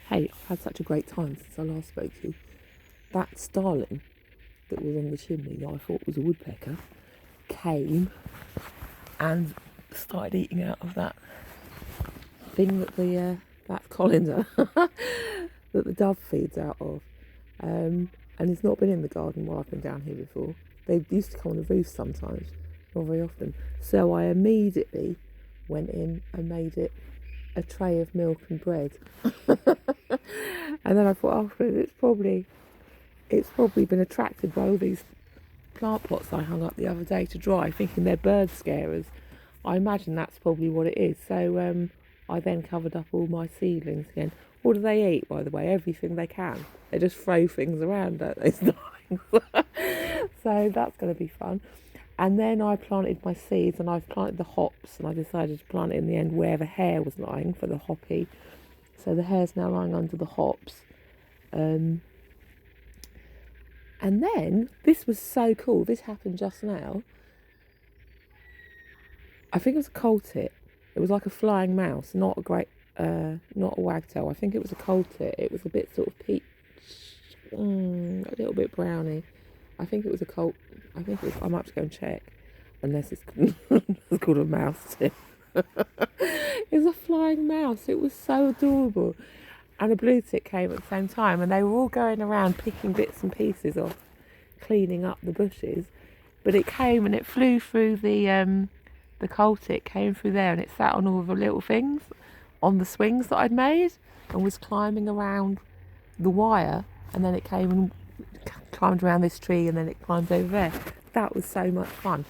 Hey, I've had such a great time since I last spoke to you. That starling that was on the chimney that I thought was a woodpecker came and started eating out of that thing that the that's colander that the dove feeds out of. And it's not been in the garden while I've been down here before. They used to come on the roof sometimes, not very often. So I immediately went in and made it a tray of milk and bread. And then I thought afterwards, it's probably been attracted by all these plant pots I hung up the other day to dry, thinking they're bird scarers. I imagine that's probably what it is. So I then covered up all my seedlings again. What do they eat, by the way? Everything they can. They just throw things around, don't they? So that's going to be fun. And then I planted my seeds, and I've planted the hops, and I decided to plant it in the end where the hare was lying for the hoppy. So the hare's now lying under the hops. And then, this was so cool, this happened just now. I think it was a coal tit. It was like a flying mouse, not a wagtail. I think it was a coal tit. It was a bit sort of peach, a little bit browny. I think it was a coal, I might have to go and check, unless it's, it's called a mouse tit. It was a flying mouse. It was so adorable. And a blue tit came at the same time, and they were all going around picking bits and pieces off, cleaning up the bushes. But it came and it flew through the coal tit, came through there, and it sat on all the little things on the swings that I'd made and was climbing around the wire, and then it came and climbed around this tree, and then it climbed over there. That was so much fun.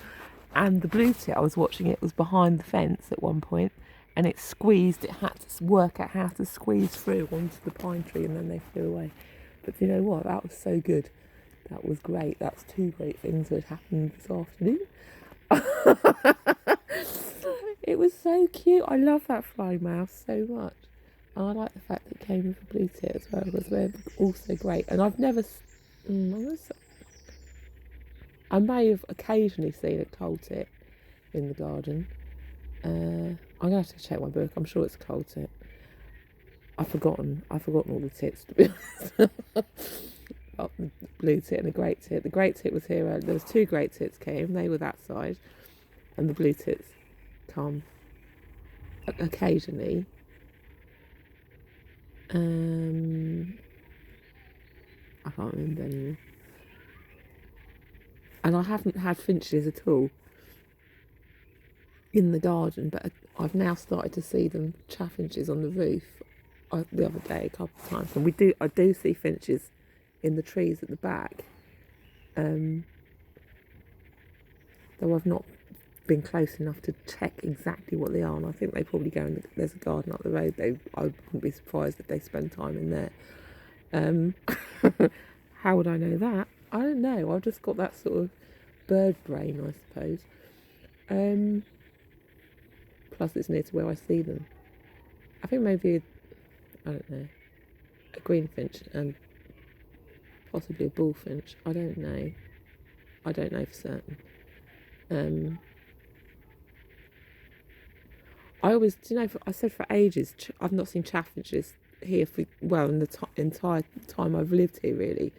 And the blue tit, I was watching, it was behind the fence at one point, and it squeezed, it had to work out how to squeeze through onto the pine tree, and then they flew away. But you know what, that was so good. That was great. That's two great things that happened this afternoon. It was so cute. I love that flying mouse so much. And I like the fact that it came with a blue tit as well, because they're also great. And I've never, I may have occasionally seen a coal tit in the garden. I'm going to have to check my book. I'm sure it's a coal tit. I've forgotten all the tits, to be honest. Oh, the blue tit and the great tit. The great tit was here. There was two great tits came. They were that side, and the blue tits come occasionally. I can't remember anymore. And I haven't had finches at all in the garden, but I've now started to see them chaffinches on the roof. The other day, a couple of times, and I do see finches in the trees at the back, though I've not been close enough to check exactly what they are, and I think they probably go in there's a garden up the road. I wouldn't be surprised if they spend time in there. How would I know that? I don't know. I've just got that sort of bird brain, I suppose. Plus it's near to where I see them. I think maybe, I don't know, a greenfinch and possibly a bullfinch. I don't know for certain. I always, I said for ages, I've not seen chaffinches here in the entire time I've lived here, really.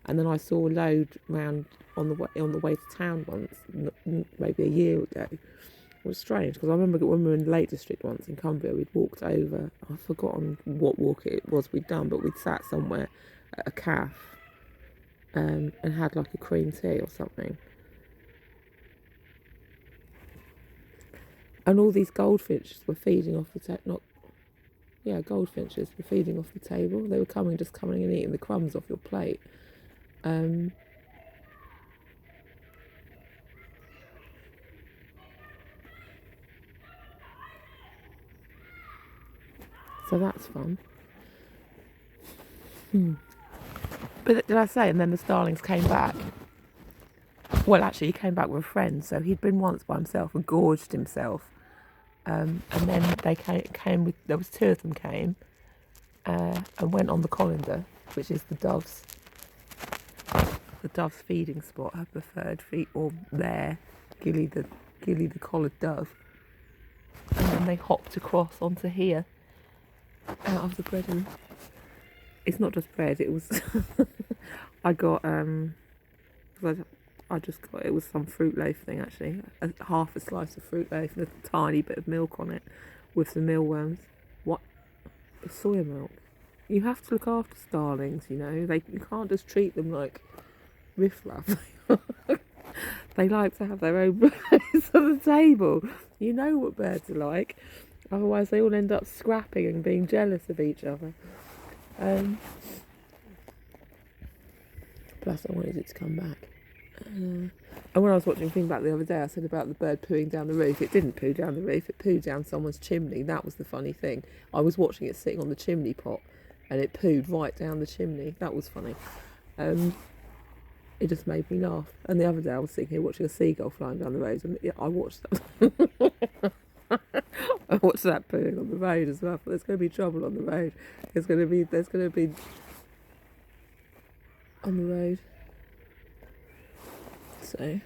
And then I saw a load round on the way to town once, maybe a year ago. It was strange, because I remember when we were in the Lake District once in Cumbria, we'd walked over, I've forgotten what walk it was we'd done, but we'd sat somewhere at a cafe, and had like a cream tea or something. And all these goldfinches were feeding off the table. Goldfinches were feeding off the table. They were coming and eating the crumbs off your plate. So that's fun. But did I say, and then the starlings came back? Well, actually, he came back with a friend, so he'd been once by himself and gorged himself. And then they came there was two of them came, and went on the colander, which is the dove's feeding spot, her preferred feed, or there, Gilly the collared dove. And then they hopped across onto here, out of the bread and It's not just bread. It was I got 'cause I just got, it was some fruit loaf thing actually, half a slice of fruit loaf and a tiny bit of milk on it with some mealworms. What? It's soya milk. You have to look after starlings, you know. You can't just treat them like riffraff. They like to have their own place on the table. You know what birds are like. Otherwise, they all end up scrapping and being jealous of each other. Plus, I wanted it to come back. And when I was watching Thing Back the other day, I said about the bird pooing down the roof. It didn't poo down the roof. It pooed down someone's chimney. That was the funny thing. I was watching it sitting on the chimney pot, and it pooed right down the chimney. That was funny. It just made me laugh. And the other day, I was sitting here watching a seagull flying down the road, and I watched that. I watched that pooing on the road as well. I thought, there's going to be trouble on the road. There's going to be on the road. So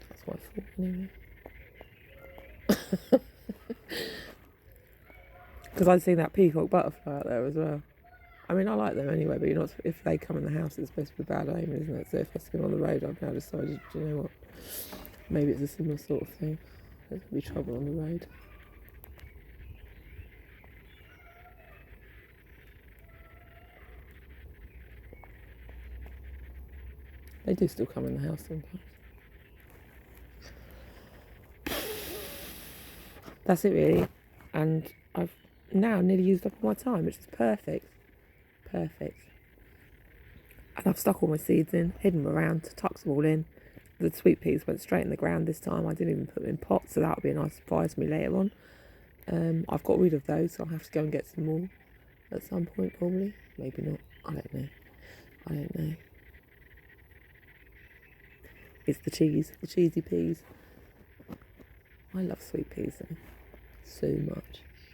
that's what I thought anyway. Because I'd seen that peacock butterfly out there as well. I mean, I like them anyway, but you're not, if they come in the house, it's supposed to be bad omen, isn't it? So if I see them on the road, I've now decided, do you know what? Maybe it's a similar sort of thing. There's going to be trouble on the road. They do still come in the house sometimes. That's it really. And I've now nearly used up all my time, which is perfect. Perfect. And I've stuck all my seeds in, hidden them around, tucked them all in. The sweet peas went straight in the ground this time. I didn't even put them in pots, so that'll be a nice surprise for me later on. I've got rid of those, so I'll have to go and get some more at some point probably. Maybe not. I don't know. It's the cheesy peas. I love sweet peas though, so much.